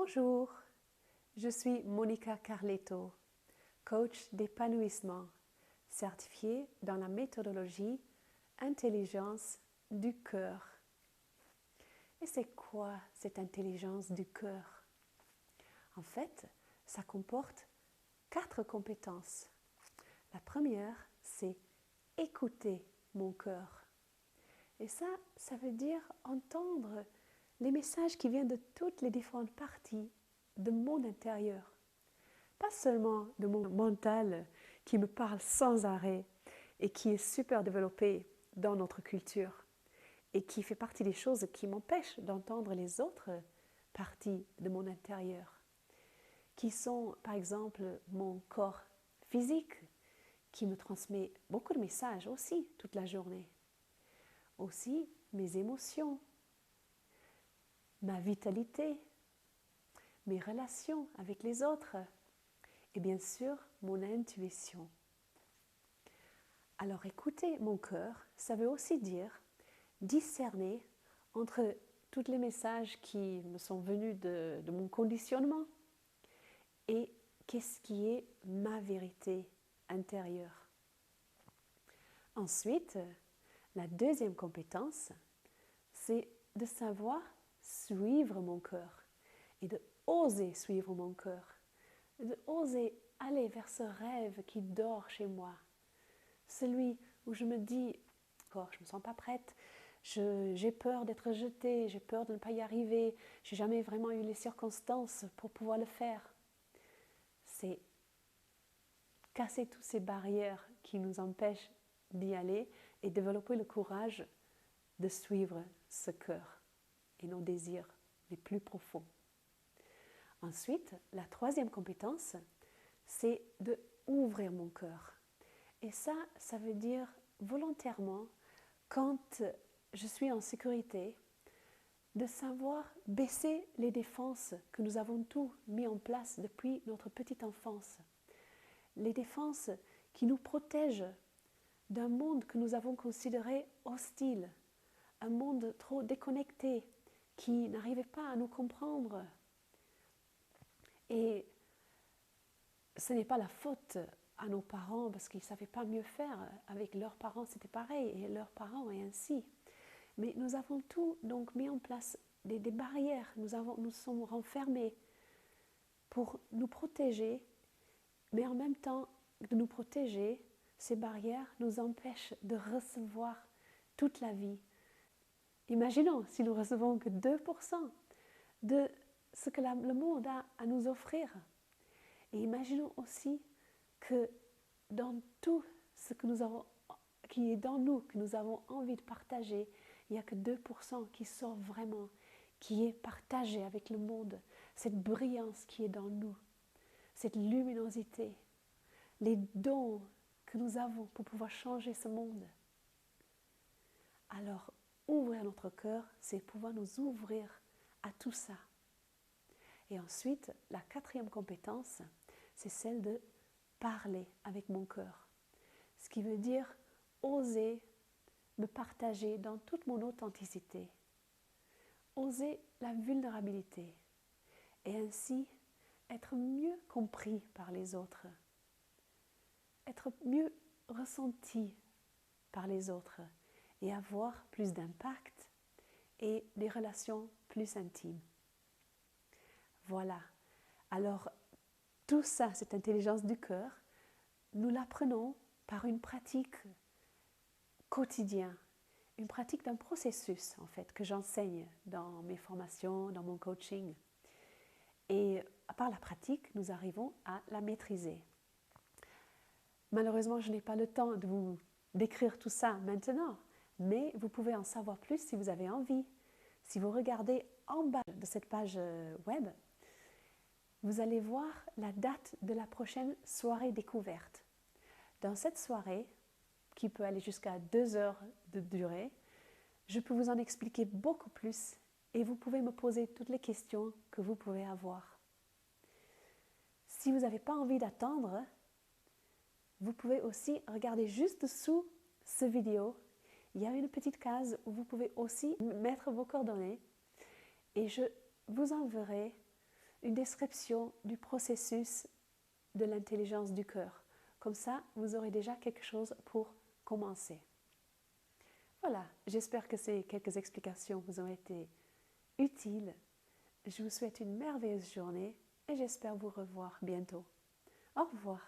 Bonjour, je suis Monica Carletto, coach d'épanouissement, certifiée dans la méthodologie intelligence du cœur. Et c'est quoi cette intelligence du cœur? En fait, ça comporte 4 compétences. La première, c'est écouter mon cœur. Et ça veut dire entendre les messages qui viennent de toutes les différentes parties de mon intérieur. Pas seulement de mon mental qui me parle sans arrêt et qui est super développé dans notre culture et qui fait partie des choses qui m'empêchent d'entendre les autres parties de mon intérieur, qui sont par exemple mon corps physique qui me transmet beaucoup de messages aussi toute la journée. Aussi mes émotions, ma vitalité, mes relations avec les autres et bien sûr mon intuition. Alors écouter mon cœur, ça veut aussi dire discerner entre tous les messages qui me sont venus de mon conditionnement et qu'est-ce qui est ma vérité intérieure. Ensuite, la deuxième compétence, c'est de savoir suivre mon cœur et de oser suivre mon cœur, de oser aller vers ce rêve qui dort chez moi, celui où je me dis « je ne me sens pas prête, j'ai peur d'être jetée, j'ai peur de ne pas y arriver, j'ai jamais vraiment eu les circonstances pour pouvoir le faire ». C'est casser toutes ces barrières qui nous empêchent d'y aller et développer le courage de suivre ce cœur et nos désirs les plus profonds. Ensuite, la troisième compétence, c'est de ouvrir mon cœur. Et ça veut dire volontairement, quand je suis en sécurité, de savoir baisser les défenses que nous avons tous mis en place depuis notre petite enfance. Les défenses qui nous protègent d'un monde que nous avons considéré hostile, un monde trop déconnecté, qui n'arrivait pas à nous comprendre. Et ce n'est pas la faute à nos parents parce qu'ils ne savaient pas mieux faire. Avec leurs parents, c'était pareil, et leurs parents, et ainsi. Mais nous avons tous donc mis en place des barrières, nous sommes renfermés pour nous protéger, mais en même temps de nous protéger, ces barrières nous empêchent de recevoir toute la vie. Imaginons si nous recevons que 2% de ce que le monde a à nous offrir. Et imaginons aussi que dans tout ce que qui est dans nous, que nous avons envie de partager, il n'y a que 2% qui sort vraiment, qui est partagé avec le monde. Cette brillance qui est dans nous, cette luminosité, les dons que nous avons pour pouvoir changer ce monde. Alors, ouvrir notre cœur, c'est pouvoir nous ouvrir à tout ça. Et ensuite, la quatrième compétence, c'est celle de parler avec mon cœur. Ce qui veut dire oser me partager dans toute mon authenticité. Oser la vulnérabilité. Et ainsi, être mieux compris par les autres. Être mieux ressenti par les autres. Et avoir plus d'impact et des relations plus intimes. Voilà. Alors, tout ça, cette intelligence du cœur, nous l'apprenons par une pratique quotidienne, une pratique d'un processus, en fait, que j'enseigne dans mes formations, dans mon coaching. Et par la pratique, nous arrivons à la maîtriser. Malheureusement, je n'ai pas le temps de vous décrire tout ça maintenant, mais vous pouvez en savoir plus si vous avez envie. Si vous regardez en bas de cette page web, vous allez voir la date de la prochaine soirée découverte. Dans cette soirée, qui peut aller jusqu'à 2 heures de durée, je peux vous en expliquer beaucoup plus et vous pouvez me poser toutes les questions que vous pouvez avoir. Si vous n'avez pas envie d'attendre, vous pouvez aussi regarder juste sous cette vidéo. Il y a une petite case où vous pouvez aussi mettre vos coordonnées et je vous enverrai une description du processus de l'intelligence du cœur. Comme ça, vous aurez déjà quelque chose pour commencer. Voilà, j'espère que ces quelques explications vous ont été utiles. Je vous souhaite une merveilleuse journée et j'espère vous revoir bientôt. Au revoir.